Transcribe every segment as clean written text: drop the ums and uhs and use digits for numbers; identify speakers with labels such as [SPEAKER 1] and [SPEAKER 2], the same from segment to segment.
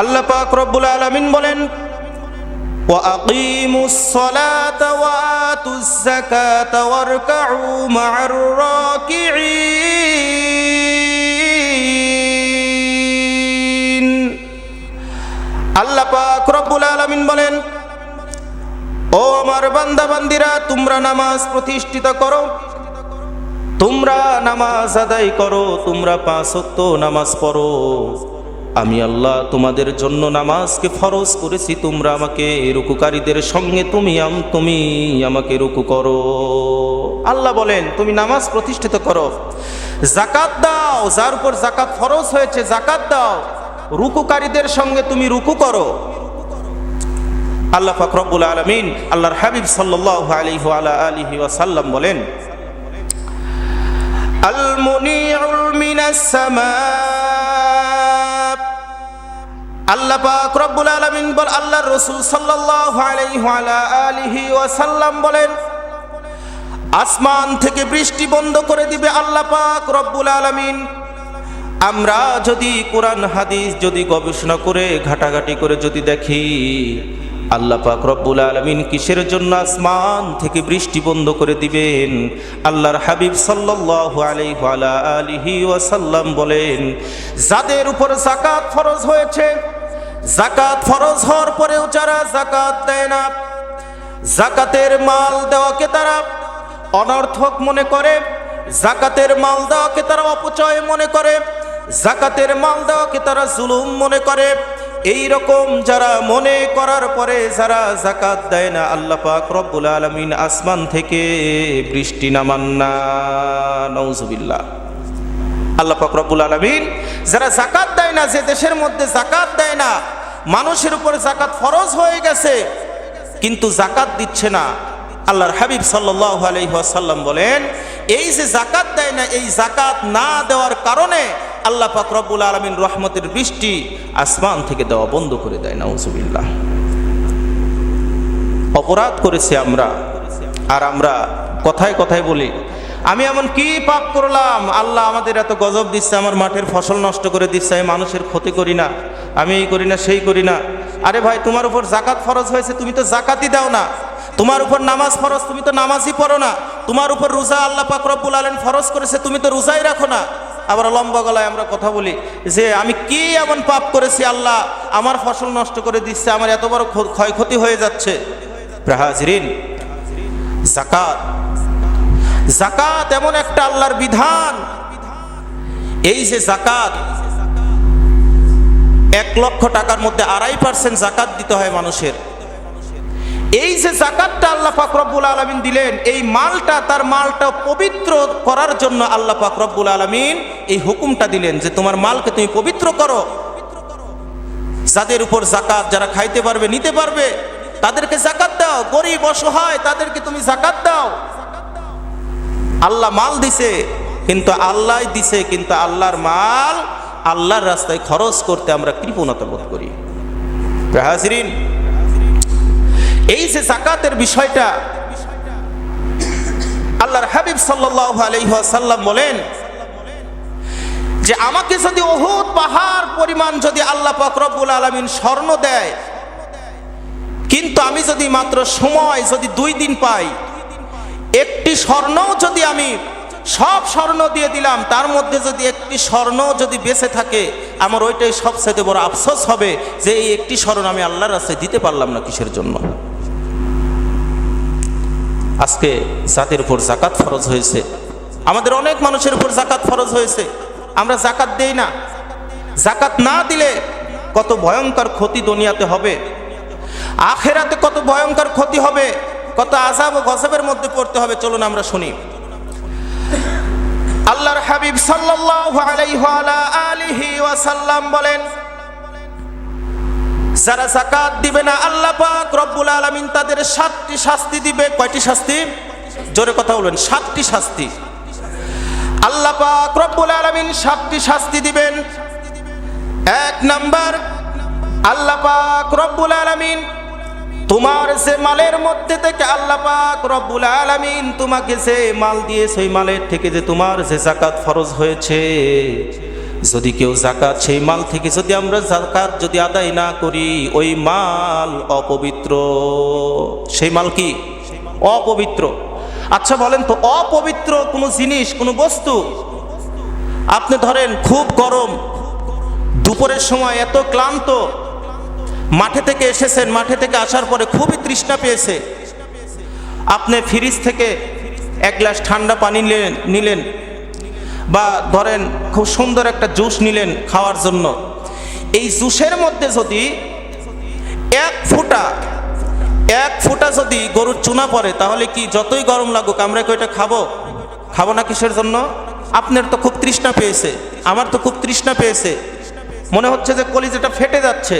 [SPEAKER 1] আল্লাহ পাক রব্বুল আলামিন বলেন, ওয়া আকিমুস সালাতা ওয়া আতুজ যাকাতা ওয়ারকাউ মা'আর রাকিঈন। আল্লাহ পাক রব্বুল আলামিন বলেন, ও আমার বান্দা বান্দিরা, তোমরা নামাজ প্রতিষ্ঠিত করো, তোমরা নামাজ আদায় করো, তোমরা 5 ওয়াক্ত নামাজ পড়ো। আমি আল্লাহ তোমাদের জন্য নামাজকে ফরজ করেছি, তোমরা আমাকে রুকুকারীদের সঙ্গে তুমি আমাকে রুকু করো। আল্লাহ বলেন তুমি নামাজ প্রতিষ্ঠিত করো, যাকাত দাও, যার উপর যাকাত ফরজ হয়েছে যাকাত দাও, রুকুকারীদের সঙ্গে তুমি রুকু করো। আল্লাহ পাক রব্বুল আলামিন আল্লাহর হাবিব সাল্লাল্লাহু আলাইহি ওয়া আলিহি ওয়াসাল্লাম বলেন, আল মুনিউল মিনাস সামা। আল্লাহ পাক রব্বুল আলামিন আল্লাহর রাসূল সাল্লাল্লাহু আলাইহি ওয়া আলিহি ওয়াসাল্লাম বলেন, আসমান থেকে বৃষ্টি বন্ধ করে দিবে আল্লাহ পাক রব্বুল আলামিন। আমরা যদি কোরআন হাদিস যদি গবেষণা করে ঘাটাঘাটি করে যদি দেখি, আল্লাহ পাক রব্বুল আলামিন কিসের জন্য আসমান থেকে বৃষ্টি বন্ধ করে দিবেন? আল্লাহর হাবিব সাল্লাল্লাহু আলাইহি ওয়া আলিহি ওয়াসাল্লাম বলেন, যাদের উপর যাকাত ফরজ হয়েছে, যাকাত ফরজ হওয়ার পরেও যারা যাকাত দেয় না, যাকাতের মাল দেওয়াকে তারা অনর্থক মনে করে, যাকাতের মাল দেওয়াকে তারা অপচয় মনে করে, যাকাতের মাল দেওয়াকে তারা জুলুম মনে করে, এই রকম যারা মনে করার পরে যারা যাকাত দেয় না, আল্লাহ পাক রব্বুল আলামিন আসমান থেকে বৃষ্টি নামান না। নাউজুবিল্লাহ। আল্লাহ পাক রব্বুল আলামিন যারা যাকাত দেয় না, যে দেশের মধ্যে যাকাত দেয় না, মানুষের উপর যাকাত ফরজ হয়ে গেছে কিন্তু যাকাত দিচ্ছে না, আল্লাহর হাবিব সাল্লাল্লাহু আলাইহি ওয়াসাল্লাম বলেন, এই যে যাকাত দেয় না, এই যাকাত না দেওয়ার কারণে আল্লাহ পাক রব্বুল আলামিন রহমতের বৃষ্টি আসমান থেকে দেওয়া বন্ধ করে দেয়। নাউজুবিল্লাহ। অপরাধ করেছি আমরা, আর আমরা কথায় কথায় বলি, আমি এমন কি পাপ করলাম, আল্লাহ আমাদের এত গজব দিচ্ছে, আমার মাঠের ফসল নষ্ট করে দিচ্ছে, আমি মানুষের ক্ষতি করি না, আমি এই করি না সেই করি না। আরে ভাই, তোমার উপর যাকাত ফরজ হয়েছে, তুমি তো যাকাতই দাও না। তোমার উপর নামাজ ফরজ, তুমি তো নামাজই পড়ো না। তোমার উপর রোজা আল্লাহ পাক রব্বুল আলামিন ফরজ করেছে, তুমি তো রোজাই রাখো না। আবার লম্বা গলায় আমরা কথা বলি যে আমি কি এমন পাপ করেছি, আল্লাহ আমার ফসল নষ্ট করে দিচ্ছে, আমার এত বড় ক্ষয়ক্ষতি হয়ে যাচ্ছে। হাজিরিন, যাকাত, যাকাত এমন একটা আল্লাহর বিধান, এই যে যাকাত 1 লক্ষ টাকার মধ্যে 2.5% যাকাত দিতে হয় মানুষের। এই যে যাকাতটা আল্লাহ পাক রব্বুল আলামিন দিলেন, এই মালটা, তার মালটা পবিত্র করার জন্য আল্লাহ পাক রব্বুল আলামিন এই হুকুমটা দিলেন যে তোমার মালকে তুমি পবিত্র করো। যাদের উপর যাকাত, যারা খাইতে পারবে, নিতে পারবে, তাদেরকে যাকাত দাও। গরিব অসহায় তাদেরকে তুমি যাকাত দাও। আল্লাহ মাল দিছে, কিন্তু আল্লাহই দিছে, কিন্তু আল্লাহর মাল আল্লাহর রাস্তায় খরচ করতে আমরা কৃপণতা বোধ করি। হাজিরিন, এই যে যাকাতের বিষয়টা, আল্লাহর হাবিব সাল্লাল্লাহু আলাইহি ওয়াসাল্লাম বলেন যে আমাকে যদি উহুদ পাহাড় পরিমাণ যদি আল্লাহ পাক রব্বুল আলামিন স্বর্ণ দেয়, কিন্তু আমি যদি মাত্র সময় যদি 2 দিন পাই, একটি স্বর্ণও যদি আমি সব স্বর্ণ দিয়ে দিলাম, তার মধ্যে যদি একটি স্বর্ণ যদি বেঁচে থাকে, আমার ওইটাই সবচেয়ে বড় আফসোস হবে যে এই একটি স্বর্ণ আমি আল্লাহর রাস্তায় দিতে পারলাম না। কিসের জন্য? আজকে জাতের উপর যাকাত ফরজ হয়েছে, আমাদের অনেক মানুষের উপর যাকাত ফরজ হয়েছে, আমরা যাকাত দেই না। যাকাত না দিলে কত ভয়ঙ্কর ক্ষতি দুনিয়াতে হবে, আখিরাতে কত ভয়ঙ্কর ক্ষতি হবে, কত আযাব ও গজবের মধ্যে পড়তে হবে। চলুন আমরা শুনি। আল্লাহর হাবিব সাল্লাল্লাহু আলাইহি ওয়া আলিহি ওয়াসাল্লাম বলেন, যারা যাকাত দিবে না, আল্লাহ পাক রব্বুল আলামিন তাদের 7টি শাস্তি দিবে। কয়টি শাস্তি? জোরে কথা বলবেন। 7টি শাস্তি। আল্লাহ পাক রব্বুল আলামিন 7টি শাস্তি দিবেন। 1 নাম্বার, আল্লাহ পাক রব্বুল আলামিন তোমার যে মালের মধ্যে থেকে আল্লাহ পাক রব্বুল আলামিন তোমাকে যে মাল দিয়েছে, ওই মালের থেকে যে তোমার যে যাকাত ফরজ হয়েছে, যদি কেউ যাকাত, সেই মাল থেকে যদি আমরা যাকাত যদি আদায় না করি, ওই মাল অপবিত্র। সেই মাল কি? অপবিত্র। আচ্ছা বলেন তো, অপবিত্র কোনো জিনিস, কোনো বস্তু, আপনি ধরেন খুব গরম, দুপুরের সময় এত ক্লান্ত, মাঠে থেকে এসেছেন, মাঠে থেকে আসার পরে খুবই তৃষ্ণা পেয়েছে, আপনি ফ্রিজ থেকে এক গ্লাস ঠান্ডা পানি নিলেন, বা ধরেন খুব সুন্দর একটা জুস নিলেন খাওয়ার জন্য। এই জুসের মধ্যে যদি এক ফোঁটা যদি গরুর চুনা পড়ে, তাহলে কি যতই গরম লাগুক আমরা কি ওইটা খাবো না? কিসের জন্য? আপনার তো খুব তৃষ্ণা পেয়েছে, আমার তো খুব তৃষ্ণা পেয়েছে, মনে হচ্ছে যে কলিজাটা ফেটে যাচ্ছে।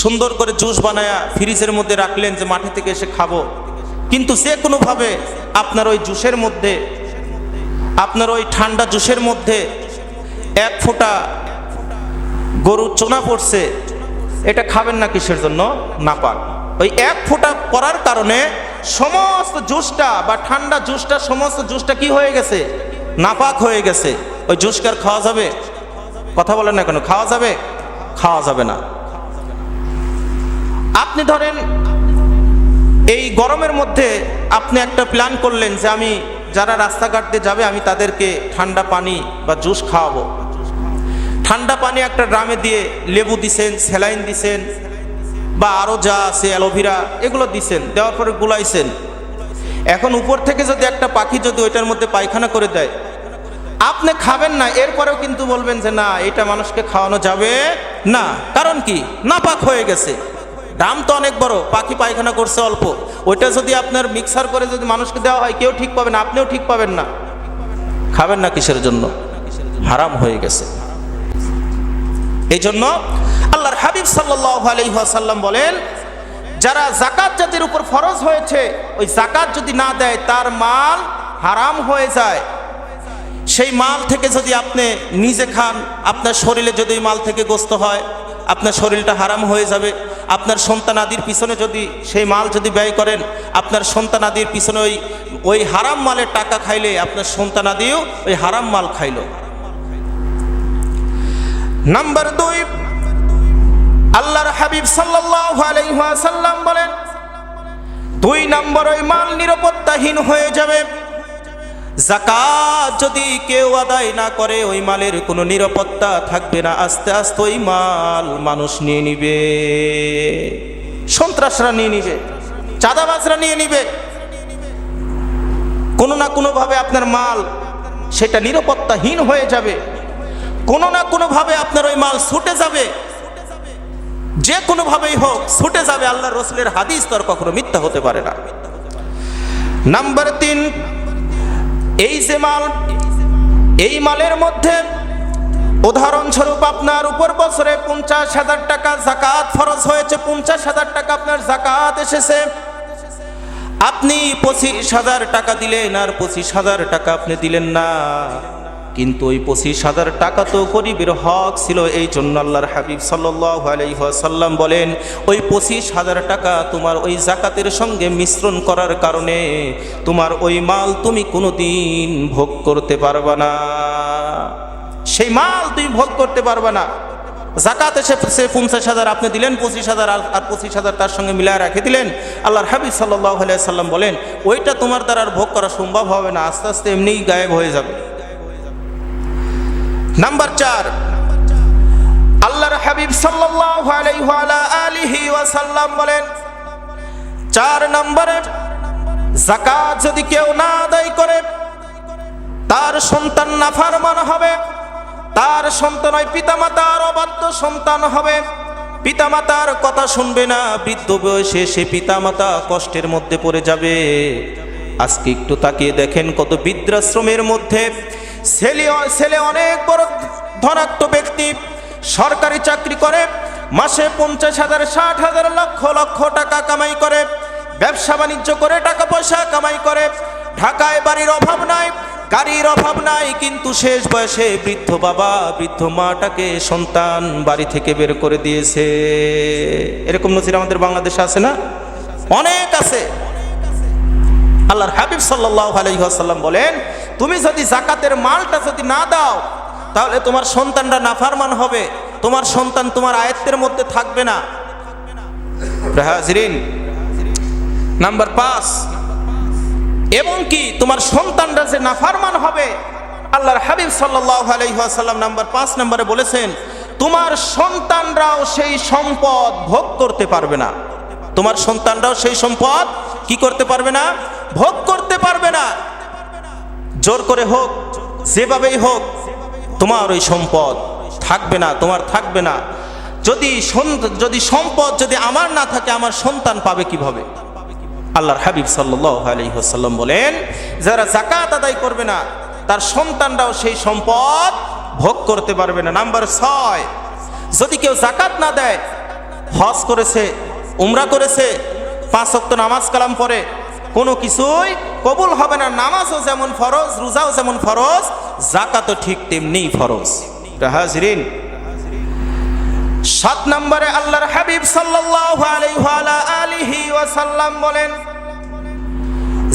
[SPEAKER 1] সুন্দর করে জুস বানায়া ফ্রিজের মধ্যে রাখলেন যে মাঠে থেকে এসে খাবো, কিন্তু যে কোনোভাবে আপনার ওই জুসের মধ্যে, আপনার ওই ঠান্ডা জুসের মধ্যে এক ফোঁটা গরুর চোনা পড়ছে, এটা খাবেন না। কিসের জন্য? নাপাক। ওই এক ফোঁটা পড়ার কারণে সমস্ত জুসটা বা ঠান্ডা জুসটা, সমস্ত জুসটা কি হয়ে গেছে? নাপাক হয়ে গেছে। ওই জুসকে আর খাওয়া যাবে? কথা বলেন না কেন? খাওয়া যাবে? খাওয়া যাবে না। আপনি ধরেন এই গরমের মধ্যে আপনি একটা প্ল্যান করলেন যে আমি যারা রাস্তাঘাট দিয়ে যাবে আমি তাদেরকে ঠান্ডা পানি বা জুস খাওয়াবো। ঠান্ডা পানি একটা ড্রামে দিয়ে লেবু দিছেন, স্যালাইন দিছেন, বা আরও যা আছে অ্যালোভেরা এগুলো দিছেন, দেওয়ার পরে গুলাইছেন। এখন উপর থেকে যদি একটা পাখি যদি ওইটার মধ্যে পায়খানা করে দেয়, আপনি খাবেন না, এরপরেও কিন্তু বলবেন যে না, এটা মানুষকে খাওয়ানো যাবে না। কারণ কি? নাপাক হয়ে গেছে। দাম তো অনেক বড়, পাখি পায়খানা করছে অল্প, ওইটা যদি আপনার মিক্সার করে যদি মানুষকে দেওয়া হয়, কেউ ঠিক পাবে না, আপনিও ঠিক পাবেন না। খাবেন না কিসের জন্য? হারাম হয়ে গেছে। এই জন্য আল্লাহর হাবিব সাল্লাল্লাহু আলাইহি ওয়াসাল্লাম বলেন, যারা যাকাত জাতির উপর ফরজ হয়েছে, ওই যাকাত যদি না দেয় তার মাল হারাম হয়ে যায়। সেই মাল থেকে যদি আপনি নিজে খান, আপনার শরীরে যদি ওই মাল থেকে গোস্ত হয়, আপনার শরীরটা হারাম হয়ে যাবে। আপনার সন্তানাদির পিছনে যদি সেই মাল যদি ব্যয় করেন, আপনার সন্তানাদির পিছনে ওই হারাম মালের টাকা খাইলে আপনার সন্তানাদিও ওই হারাম মাল খাইল। নাম্বার 2, আল্লাহর হাবিব সাল্লাল্লাহু আলাইহি ওয়াসাল্লাম বলেন, 2 নম্বর, ওই মাল নিরাপত্তাহীন হয়ে যাবে। যাকাত যদি কেউ আদায় না করে, ওই মালের কোনো নিরাপত্তা থাকবে না। আস্তে আস্তে ওই মাল মানুষ নিয়ে নিবে, সন্ত্রাসরা নিয়ে নিবে, চাঁদাবাজরা নিয়ে নিবে। কোনো না কোনোভাবে আপনার মাল সেটা নিরাপত্তাহীন হয়ে যাবে, কোনো না কোনোভাবে আপনার ওই মাল ছুটে যাবে, যে কোনোভাবেই হোক ছুটে যাবে। আল্লাহর রাসূলের হাদিস তো আর কখনো মিথ্যা হতে পারে না। নাম্বার 3, এই যে মাল, এই মালের মধ্যে উদাহরণস্বরূপ আপনার উপর বছরে 50,000 টাকা যাকাত ফরজ হয়েছে, 50,000 টাকা আপনার যাকাত এসেছে, আপনি 25,000 টাকা দিলেন, আর 25,000 টাকা আপনি দিলেন না। কিন্তু ওই 25,000 টাকা তো গরিবের হক ছিল। এই জন্য আল্লাহর হাবিব সাল্লাল্লাহু আলাইহি ওয়াসাল্লাম বলেন, ওই 25,000 টাকা তোমার ওই যাকাতের সঙ্গে মিশ্রণ করার কারণে তোমার ওই মাল তুমি কোনোদিন ভোগ করতে পারবে না। সেই মাল তুমি ভোগ করতে পারবে না। যাকাত এসে 50,000 আপনি দিলেন, 25,000 আর 25,000 তার সঙ্গে মিলায় রেখে দিলেন। আল্লাহর হাবিব সাল্লাল্লাহু আলাইহি ওয়াসাল্লাম বলেন, ওইটা তোমার দ্বারা আর ভোগ করা সম্ভব হবে না, আস্তে আস্তে এমনিই গায়েব হয়ে যাবে। নাম্বার 4, আল্লাহর হাবিব সাল্লাল্লাহু আলাইহি ওয়াসাল্লাম বলেন, 4 নম্বরে, যাকাত যদি কেউ না আদায় করে তার সন্তান নাফরমান হবে, তার সন্তান ওই পিতামাতার অবাধ্য সন্তান হবে, পিতামাতার কথা শুনবে না, বৃদ্ধ বয়সে সে পিতামাতা কষ্টের মধ্যে পড়ে যাবে। আজকে একটু তাকিয়ে দেখেন, কত বৃদ্ধাশ্রমের মধ্যে ছেলে অনেক বড় ধনাঢ্য ব্যক্তি, সরকারি চাকরি করে, মাসে 50,000, 60,000, লক্ষ লক্ষ টাকা কামাই করে, ব্যবসা বাণিজ্য করে টাকা পয়সা কামাই করে, ঢাকায় বাড়ির অভাব নাই, গাড়ির অভাব নাই, কিন্তু শেষ বয়সে বৃদ্ধ বাবা বৃদ্ধ মাটাকে সন্তান বাড়ি থেকে বের করে দিয়েছে। এরকম নজির আমাদের বাংলাদেশে আছে না? অনেক আছে। আল্লাহর হাবিব সাল্লাল্লাহু আলাইহি ওয়াসাল্লাম বলেন, তুমি যদি জাকাতের মালটা যদি না দাও তাহলে তোমার সন্তানরা নাফরমান হবে, তোমার সন্তান তোমার আয়ত্তের মধ্যে থাকবে না। হাজরিন, নাম্বার 5, এবং কি তোমার সন্তানরা যে নাফরমান হবে, আল্লাহর হাবিব সাল্লাল্লাহু আলাইহি ওয়াসাল্লাম নাম্বার 5 নম্বরে বলেছেন, তোমার সন্তানরাও সেই সম্পদ ভোগ করতে পারবে না। তোমার সন্তানরাও সেই সম্পদ কি করতে পারবে না? ভোগ করতে পারবে না। জোর করে হোক, যেভাবেই হোক, তোমার ওই সম্পদ থাকবে না, তোমার থাকবে না। যদি সম্পদ যদি আমার না থাকে, আমার সন্তান পাবে কিভাবে? আল্লাহর হাবিব সাল্লাল্লাহু আলাইহি ওয়াসাল্লাম বলেন, যারা যাকাত আদায় করবে না তার সন্তানরাও সেই সম্পদ ভোগ করতে পারবে না। নাম্বার 6, যদি কেউ যাকাত না দেয়, হজ করেছে, উমরা করেছে, 5 ওয়াক্ত নামাজ কালাম পড়ে, কোনো কিছুই কবুল হবে না। নামাজও যেমন ফরজ, রোজাও যেমন ফরজ, যাকাতও ঠিক তেমনি ফরজ। হাজরিন, 7 নম্বরে আল্লাহর হাবিব সাল্লাল্লাহু আলাইহি ওয়াসাল্লাম বলেন,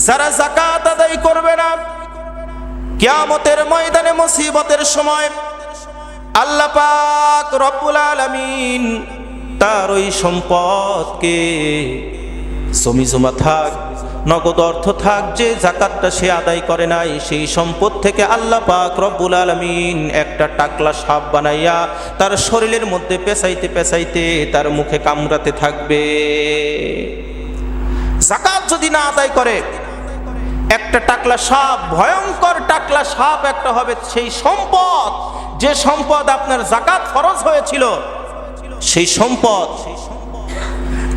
[SPEAKER 1] যারা যাকাত আদায় করবে না, কিয়ামতের ময়দানে মুসিবতের সময় আল্লাহ পাক রব্বুল আলামিন তার ওই সম্পদকে, জমি জমা থাক, নগদ অর্থ থাক, যে যাকাতটা সে আদায় করে নাই, সেই সম্পদ থেকে আল্লাহ পাক রব্বুল আলামিন একটা টাকলা সাপ বানাইয়া তার শরীরের মধ্যে পেঁচাইতে পেঁচাইতে তার মুখে কামড়াতে থাকবে। যাকাত যদি না আদায় করে, একটা টাকলা সাপ, ভয়ঙ্কর টাকলা সাপ একটা হবে। সেই সম্পদ, যে সম্পদ আপনার যাকাত ফরজ হয়েছিল, সেই সম্পদ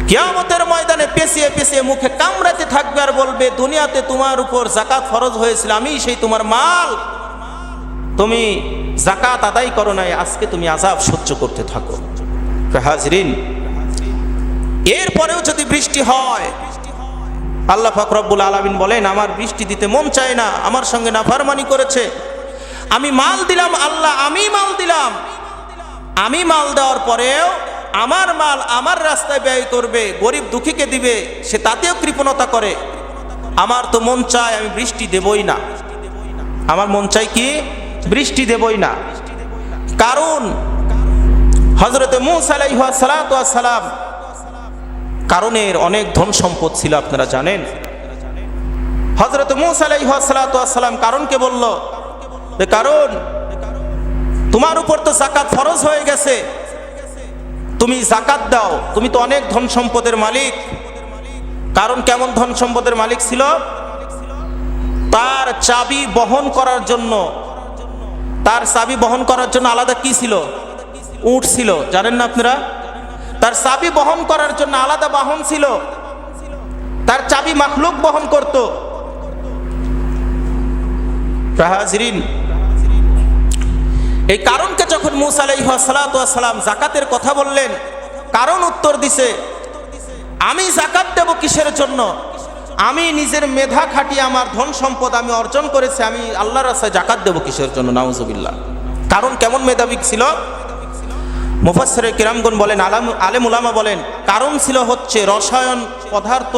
[SPEAKER 1] কিয়ামতের ময়দানে পেঁচিয়ে পেঁচিয়ে মুখে কামড়াতে থাকবে আর বলবে, দুনিয়াতে তোমার উপর যাকাত ফরজ হয়েছিল, আমি সেই তোমার মাল, তুমি যাকাত আদায় করো নাই, আজকে তুমি আযাব সহ্য করতে থাকো। হাজরিন, এরপরেও যদি বৃষ্টি হয়, আল্লাহ পাক রব্বুল আলামিন বলেন, আমার বৃষ্টি দিতে মন চায় না, আমার সঙ্গে নাফরমানি করেছে, আমি মাল দিলাম, আল্লাহ আমি মাল দিলাম, আমি মাল দেওয়ার পরেও আমার মাল আমার রাস্তায় ব্যয় করবে, গরিব দুঃখীকে দিবে, সে তাতেও কৃপণতা করে। আমার তো মন চায় আমি বৃষ্টি দেবই না, আমার মন চাই কি বৃষ্টি দেবই না। কারণ হযরত মূসা আলাইহিস সালাতু ওয়াস সালাম, কারণের অনেক ধন সম্পদ ছিল, আপনারা জানেন। হযরত মূসা আলাইহিস সালাতু ওয়াস সালাম কারণকে বলল, কারণ তোমার উপর তো যাকাত ফরজ হয়ে গেছে, তুমি যাকাত দাও, তুমি তো অনেক ধন সম্পদের মালিক। কারণ কেমন ধন সম্পদের মালিক ছিল? তার চাবি বহন করার জন্য, তার চাবি বহন করার জন্য আলাদা কি ছিল? উট ছিল, জানেন না আপনারা? তার চাবি বহন করার জন্য আলাদা বাহন ছিল, তার চাবি মাখলুক বহন করত। হাজরিন, এই কারণকে যখন মূসা আলাইহিস সালাতু ওয়াস সালাম যাকাতের কথা বললেন, কারণ উত্তর দিছে, আমি যাকাত দেব কিসের জন্য? আমি নিজের মেধা খাটিয়ে আমার ধন সম্পদ আমি অর্জন করেছি, আমি আল্লাহর রাস্তায় যাকাত দেব কিসের জন্য? নাউজুবিল্লাহ। কারণ কেমন মেধাবী ছিল? মুফাসসিরে কিরামগণ বলেন, আলেম উলামা বলেন, কারণ ছিল হচ্ছে রসায়ন পদার্থ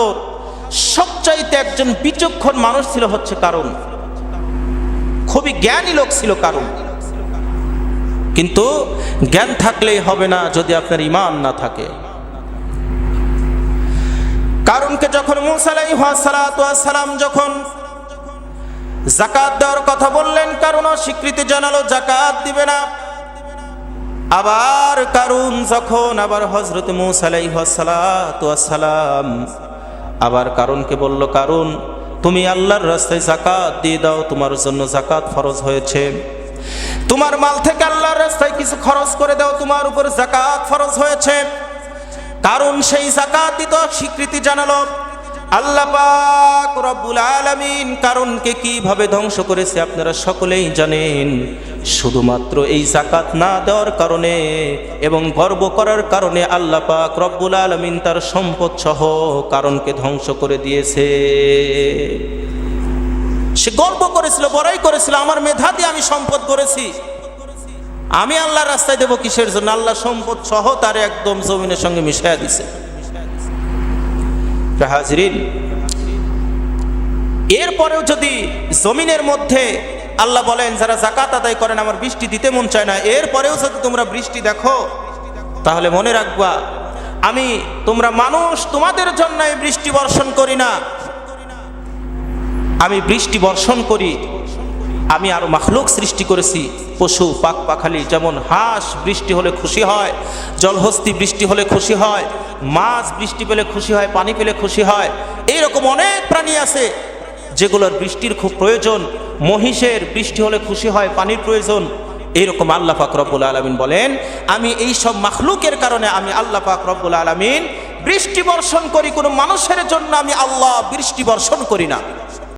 [SPEAKER 1] সবচাইতে একজন বিচক্ষণ মানুষ ছিল হচ্ছে কারণ। খুবই জ্ঞানী লোক ছিল কারণ। কিন্তু জ্ঞান থাকলেই হবে না যদি আপনার ঈমান না থাকে। কারণকে যখন মূসা আলাইহিস সালাতু ওয়াস সালাম যখন যাকাত দেওয়ার কথা বললেন, কারণ স্বীকৃতি জানালো যাকাত দিবে না। আবার কারণ যখন আবার হযরত মূসা আলাইহিস সালাতু ওয়াস সালাম আবার কারণকে বলল, কারণ তুমি আল্লাহর রাস্তায় যাকাত দিয়ে দাও, তোমার জন্য যাকাত ফরজ হয়েছে, তোমার মাল থেকে আল্লাহর রাস্তায় কিছু খরচ করে দাও, তোমার উপর যাকাত ফরজ হয়েছে। কারণ সেই যাকাত দিতে স্বীকৃতি জানালো। আল্লাহ পাক রব্বুল আলামিন কারণকে কিভাবে ধ্বংস করেছে আপনারা সকলেই জানেন। শুধুমাত্র এই যাকাত না দেওয়ার কারণে এবং গর্ব করার কারণে আল্লাহ পাক রব্বুল আলামিন তার সম্পদ সহ কারণকে ধ্বংস করে দিয়েছে। সে গর্ব করেছিল, বড়াই করেছিল, আমার মেধা দিয়ে আমি সম্পদ করেছি, আমি আল্লাহর রাস্তায় দেব কিসের জন্য? আল্লাহ সম্পদ সহ তার একদম জমিনের সঙ্গে মিশাইয়া দিছে। হাজরিন, এরপরেও যদি জমিনের মধ্যে আল্লাহ বলেন যারা যাকাত আদায় করেন আমার বৃষ্টি দিতে মন চায় না, এরপরেও যদি তোমরা বৃষ্টি দেখো তাহলে মনে রাখবা তোমরা মানুষ, তোমাদের জন্য বৃষ্টি বর্ষণ করি না, আমি বৃষ্টি বর্ষণ করি। আমি আরো মাখলুক সৃষ্টি করেছি, পশু পাক পাখালি, যেমন হাঁস বৃষ্টি হলে খুশি হয়, জলহস্তি বৃষ্টি হলে খুশি হয়, মাছ বৃষ্টি পেলে খুশি হয়, পানি পেলে খুশি হয়। এইরকম অনেক প্রাণী আছে যেগুলোর বৃষ্টির খুব প্রয়োজন। মহিষের বৃষ্টি হলে খুশি হয়, পানির প্রয়োজন। এইরকম আল্লাহ পাক রব্বুল আলামিন বলেন আমি এই সব মাখলুকের কারণে আমি আল্লাহ পাক রব্বুল আলামিন বৃষ্টি বর্ষণ করি, কোনো মানুষের জন্য আমি আল্লাহ বৃষ্টি বর্ষণ করি না।